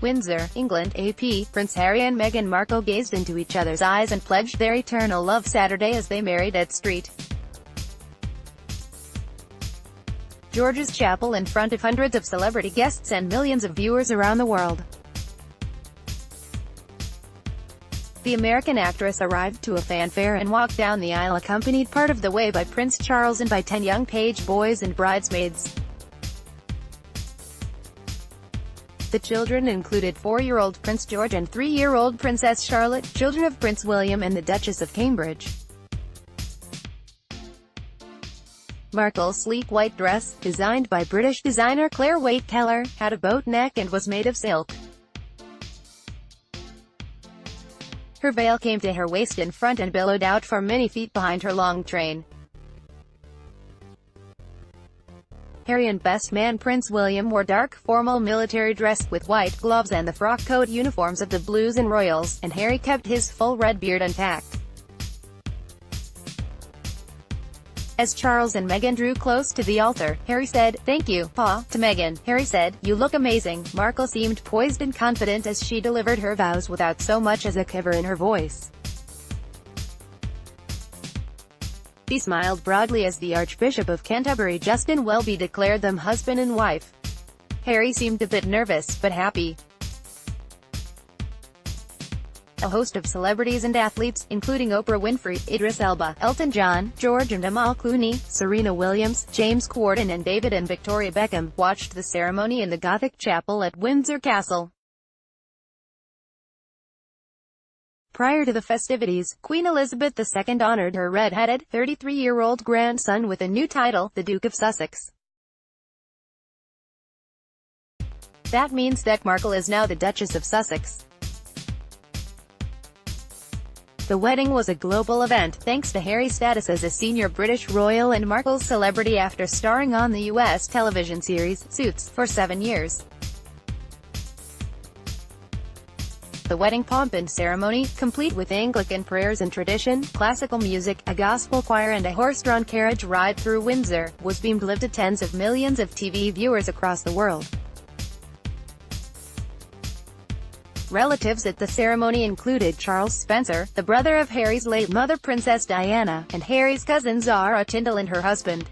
Windsor, England, AP, Prince Harry and Meghan Markle gazed into each other's eyes and pledged their eternal love Saturday as they married at St. George's Chapel in front of hundreds of celebrity guests and millions of viewers around the world. The American actress arrived to a fanfare and walked down the aisle accompanied part of the way by Prince Charles and by 10 young page boys and bridesmaids. The children included 4-year-old Prince George and 3-year-old Princess Charlotte, children of Prince William and the Duchess of Cambridge. Markle's sleek white dress, designed by British designer Claire Waite-Keller, had a boat neck and was made of silk. Her veil came to her waist in front and billowed out for many feet behind her long train. Harry and best man Prince William wore dark, formal military dress, with white gloves and the frock coat uniforms of the Blues and Royals, and Harry kept his full red beard intact. As Charles and Meghan drew close to the altar, Harry said, "Thank you, Pa," to Meghan. Harry said, "You look amazing." Markle seemed poised and confident as she delivered her vows without so much as a quiver in her voice. She smiled broadly as the Archbishop of Canterbury, Justin Welby, declared them husband and wife. Harry seemed a bit nervous, but happy. A host of celebrities and athletes, including Oprah Winfrey, Idris Elba, Elton John, George and Amal Clooney, Serena Williams, James Corden and David and Victoria Beckham, watched the ceremony in the Gothic chapel at Windsor Castle. Prior to the festivities, Queen Elizabeth II honored her red-headed, 33-year-old grandson with a new title, the Duke of Sussex. That means that Markle is now the Duchess of Sussex. The wedding was a global event, thanks to Harry's status as a senior British royal and Markle's celebrity after starring on the US television series, Suits, for 7 years. The wedding pomp and ceremony, complete with Anglican prayers and tradition, classical music, a gospel choir and a horse-drawn carriage ride through Windsor, was beamed live to tens of millions of TV viewers across the world. Relatives at the ceremony included Charles Spencer, the brother of Harry's late mother Princess Diana, and Harry's cousin Zara Tindall and her husband.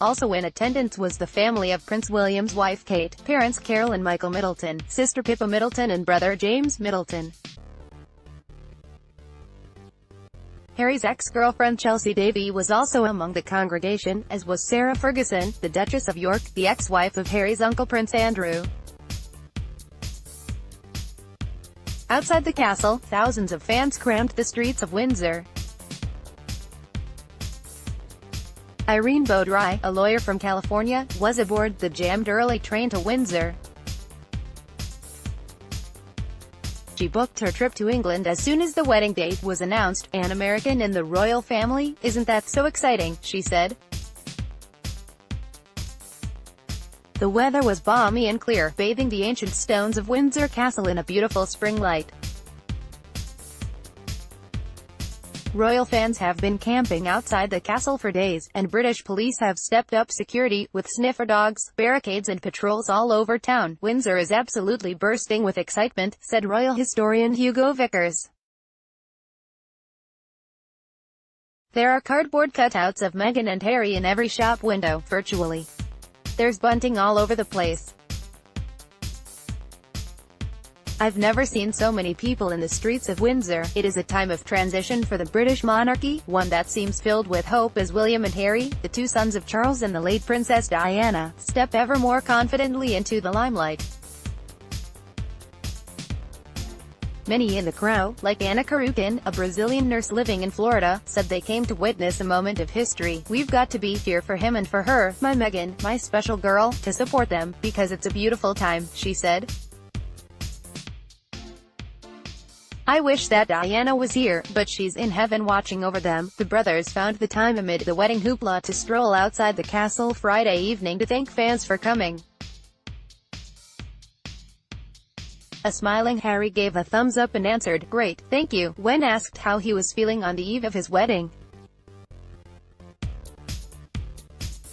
Also in attendance was the family of Prince William's wife Kate, parents Carol and Michael Middleton, sister Pippa Middleton and brother James Middleton. Harry's ex-girlfriend Chelsea Davy was also among the congregation, as was Sarah Ferguson, the Duchess of York, the ex-wife of Harry's uncle Prince Andrew. Outside the castle, thousands of fans crammed the streets of Windsor. Irene Baudry, a lawyer from California, was aboard the jammed early train to Windsor. She booked her trip to England as soon as the wedding date was announced. "An American in the royal family? Isn't that so exciting?" she said. The weather was balmy and clear, bathing the ancient stones of Windsor Castle in a beautiful spring light. Royal fans have been camping outside the castle for days, and British police have stepped up security, with sniffer dogs, barricades and patrols all over town. "Windsor is absolutely bursting with excitement," said royal historian Hugo Vickers. "There are cardboard cutouts of Meghan and Harry in every shop window, virtually. There's bunting all over the place. I've never seen so many people in the streets of Windsor. It is a time of transition for the British monarchy, one that seems filled with hope as William and Harry, the two sons of Charles and the late Princess Diana, step ever more confidently into the limelight." Many in the crowd, like Anna Karukin, a Brazilian nurse living in Florida, said they came to witness a moment of history. "We've got to be here for him and for her, my Meghan, my special girl, to support them, because it's a beautiful time," she said. "I wish that Diana was here, but she's in heaven watching over them." The brothers found the time amid the wedding hoopla to stroll outside the castle Friday evening to thank fans for coming. A smiling Harry gave a thumbs up and answered, "Great, thank you," when asked how he was feeling on the eve of his wedding.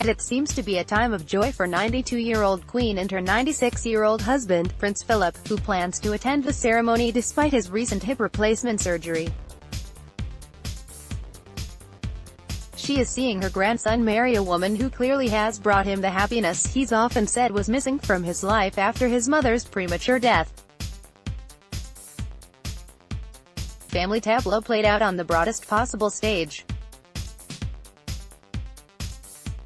And it seems to be a time of joy for 92-year-old Queen and her 96-year-old husband, Prince Philip, who plans to attend the ceremony despite his recent hip replacement surgery. She is seeing her grandson marry a woman who clearly has brought him the happiness he's often said was missing from his life after his mother's premature death. Family tableau played out on the broadest possible stage.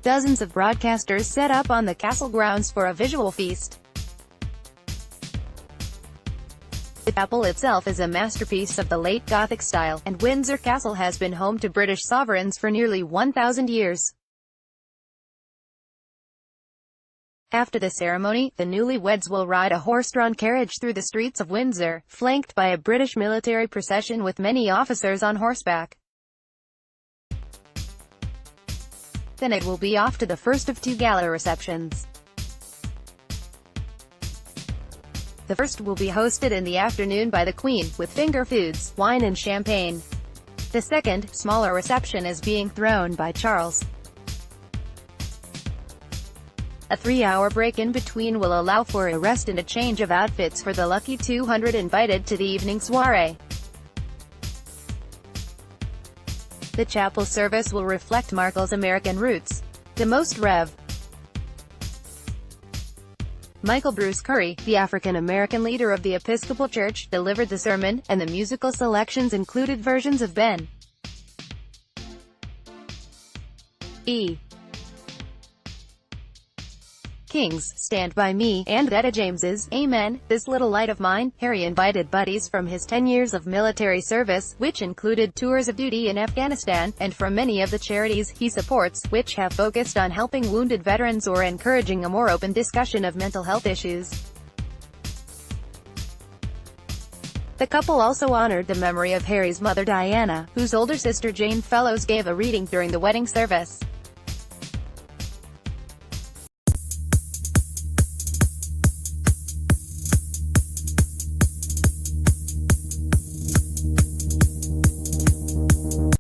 Dozens of broadcasters set up on the castle grounds for a visual feast. The chapel itself is a masterpiece of the late Gothic style, and Windsor Castle has been home to British sovereigns for nearly 1,000 years. After the ceremony, the newlyweds will ride a horse-drawn carriage through the streets of Windsor, flanked by a British military procession with many officers on horseback. Then it will be off to the first of two gala receptions. The first will be hosted in the afternoon by the Queen, with finger foods, wine and champagne. The second, smaller reception is being thrown by Charles. A 3-hour break in between will allow for a rest and a change of outfits for the lucky 200 invited to the evening soiree. The chapel service will reflect Markle's American roots. The most Rev. Michael Bruce Curry, the African-American leader of the Episcopal Church, delivered the sermon, and the musical selections included versions of Ben E. King's Stand By Me, and Etta James's Amen, This Little Light of Mine. Harry invited buddies from his 10 years of military service, which included tours of duty in Afghanistan, and from many of the charities he supports, which have focused on helping wounded veterans or encouraging a more open discussion of mental health issues. The couple also honored the memory of Harry's mother Diana, whose older sister Jane Fellows gave a reading during the wedding service.